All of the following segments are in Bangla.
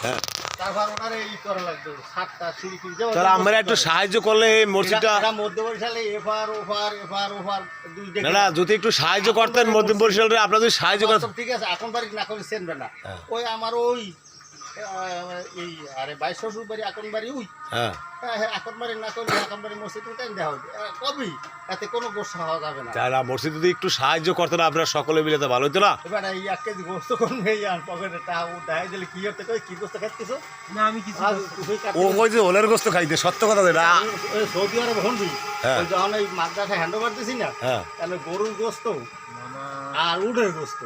হ্যাঁ তারপর ওনার এই করা লাগতো সাতটা সিঁড়ি তাহলে আমরা একটু সাহায্য করলে এই মসজিদটা মধ্য বরিশালে এফআর ওফার এফআর ওফার দুই না না যদি একটু সাহায্য করতেন মধ্য বরিশালের আপনারা যদি সাহায্য করতেন ঠিক আছে এখন বাড়ি না করে চেনবে না ওই আমার ওই এই আরে 22 শ্বশুর বাড়ি এখন বাড়ি ওই হ্যাঁ এখন বাড়ি না করলে এখন বাড়ি মসজিদ টাইম দেওয়া হবে কবি এতে কোনো গোসা হওয়া যাবে না তাহলে মসজিদ যদি একটু সাহায্য করতেন আপনারা সকলে মিলে তো ভালো হতো না এবার এই 1 কেজি গোস্ত করবে আর পকেটে টাকা দেখাই দিলে কি হতে কই কি গোস্ত খাচ্ছিস না আমি কিছু ও কই যে ওলের গোস্ত খাইতে সত্য কথা যেটা ওই সৌদি আরব হন্ডি ওই যখন ওই মাদ্রাসা হ্যান্ড ওভার দিছি না হ্যাঁ তাহলে গরুর গোস্ত আর উডের গোস্ত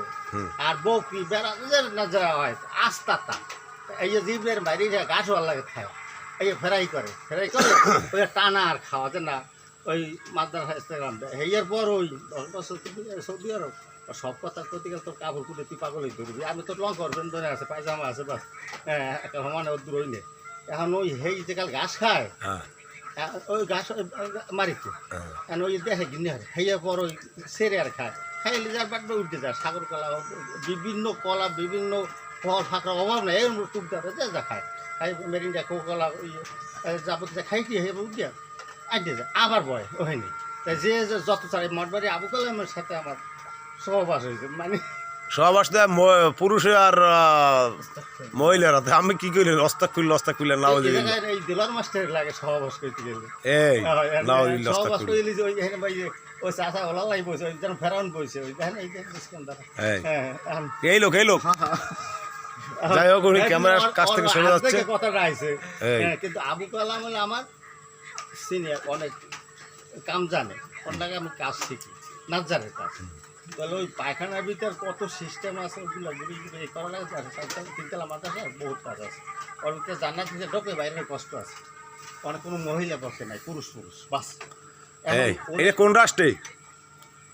আর বকরি বেড়াদের না যাওয়া হয় আস্তাতা এই যে জিভের বাইরে যা গাছ ভালো লাগে খায় এই ফ্রাই করে ওই টানা আর খাওয়াতে না ওই মাদ্রাসা ইনস্টাগ্রাম হেয়ার পর ওই 10 বছর সৌদি আরব সব কথা করতে গেলে তোর কাপড় কুটে তুই পাগলই ধরবি আমি তো লং করবেন ধরে আছে পায়জামা আছে বাস একটা সমানে দূর হইলে এখন ওই হেই যে কাল ঘাস খায় ওই ঘাস মারিতে এখন ওই দেখে কিনে হয় হেয়ার পর ওই সেরে আর খায় খাইলে যার বাটবে উঠতে যায় সাগর কলা বিভিন্ন কলা বিভিন্ন ফল ফাঁকড়া অভাব নেই এরকম টুক দেবে যা খায় খাই মেরিন্ডা কোকলা ওই যাবতীয় খাইতে হে উঠিয়া আইতে যায় আবার বয় ওখানে তাই যে যত চাই মঠবাড়ি আবু কালামের সাথে আমার সহবাস হয়েছে মানে সহবাস পুরুষে আর মহিলারা আমি কি কইলেন অস্তাক খুললেন নাও এই দিলার মাস্টার লাগে সহবাস করতে গেলে এই নাও সহবাস করলে যে ওই এখানে ভাই ওই চাষা ওলা লাই বসে ওই যেন ফেরাউন বসে ওই দেখেন এই যে এই লোক যাই হোক উনি ক্যামেরার কাছ থেকে সরে যাচ্ছে কথাটা আইছে কিন্তু আবু কালাম হলে আমার সিনিয়র অনেক কাম জানে অন্যকে আমি কাজ শিখি নাজারের কাজ তাহলে ওই পায়খানার ভিতর কত সিস্টেম আছে ওগুলো এই করা লাগে তিনতলা মাদ্রাসা বহুত কাজ আছে ওর ভিতরে জান্নাত থেকে ঢোকে বাইরের কষ্ট আছে অনেক কোনো মহিলা বসে নাই পুরুষ বাস এটা কোন রাষ্ট্রে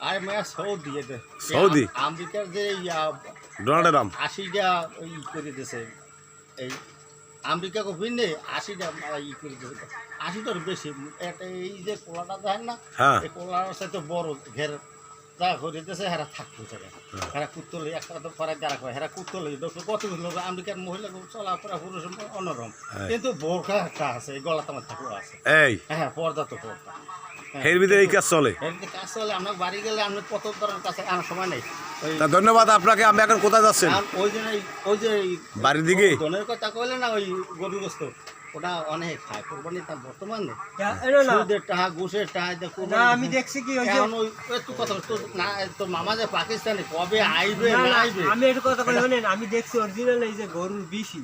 আরে মায়া সৌদি এটা সৌদি আমেরিকার যে ডোনাল্ড ট্রাম্প 80টা ই করে দিয়েছে এই আমেরিকা ভিন্নে 80টা ই করে দিয়েছে 80টার বেশি একটা এই যে কোলাটা দেখেন না এই কোলার সাথে বড় ঘের যা করে দিয়েছে হেরা থাকতে থাকে হেরা কুত্তলে একটা তো ফরাক যারা কয় হেরা কুত্তলে কতগুলো আমেরিকার মহিলা চলাফেরা পুরুষ অন্যরকম কিন্তু বোরখা একটা আছে এই গলা তোমার থাকলেও আছে হ্যাঁ পর্দা তো পর্দা এর ভিতরে এই কাজ চলে কাজ চলে আমরা বাড়ি গেলে আমরা কত ধরনের কাছে আমার সময় নেই ধন্যবাদ আপনাকে আমি এখন কোথায় যাচ্ছেন ওই যে বাড়ির দিকে ধনের কথা কইলে না ওই গরুর গোস্ত ওটা অনেক খায় কোরবানি তার বর্তমানে সুদের টাকা ঘুষের টাকা আমি দেখছি কি কথা তোর মামা যে পাকিস্তানে কবে আইবে না আইবে আমি একটু কথা কই শুনেন আমি দেখছি অরিজিনাল এই যে গরুর বিশি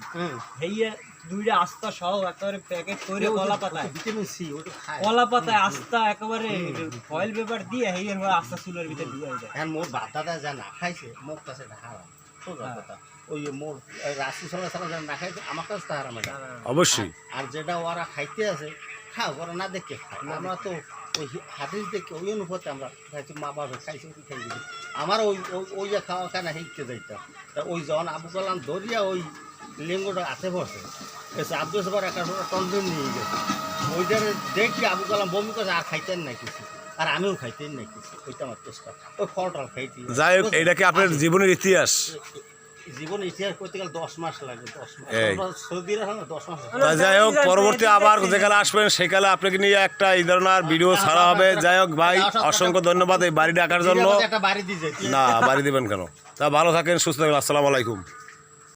হেইয়া দুইটা আস্তা সহ একেবারে প্যাকেট করে কলা পাতায় ভিটামিন সি ওটা খায় কলা পাতায় আস্তা একেবারে ফয়েল পেপার দিয়ে হেইয়ার পর আস্তা চুলের ভিতরে ঢুকাই যায় এখন মোর বাদাদা যা না খাইছে মুখ কাছে হারাম সোজা কথা ওই মোর রাশি সবাই সারা না খাইছে আমার কাছে তো হারাম অবশ্যই আর যেটা ওরা খাইতে আছে খাও ওরা না দেখে খায় আমরা তো ওই হাদিস দেখে ওই অনুপাতে আমরা খাইছি মা বাবা খাইছি ওই খাই দিই আমার ওই ওই যে খাওয়া খানা হেঁটতে যাইতাম তা ওই যখন আবু কালাম ধরিয়া ওই লিঙ্গটা হাতে বসে এসে আব্দুল সবার একটা টনজন নিয়ে গেছে ওইটারে দেখি আবু কালাম বমি করে আর খাইতেন না কিছু আর আমিও খাইতেন না কিছু ওইটা আমার চেষ্টা ওই ফলটাল খাইতে যাই হোক এটা কি আপনার জীবনের ইতিহাস জীবন ইতিহাস করতে গেলে 10 মাস লাগে 10 মাস সৌদির হয় না 10 মাস যাই হোক পরবর্তী আবার যেখানে আসবেন সেখানে আপনাকে নিয়ে একটা এই ধরনের ভিডিও ছাড়া হবে যাই হোক ভাই অসংখ্য ধন্যবাদ এই বাড়ি ডাকার জন্য একটা বাড়ি দিয়ে না বাড়ি দিবেন কেন তা ভালো থাকেন সুস্থ থাকেন আসসালামু আলাইকুম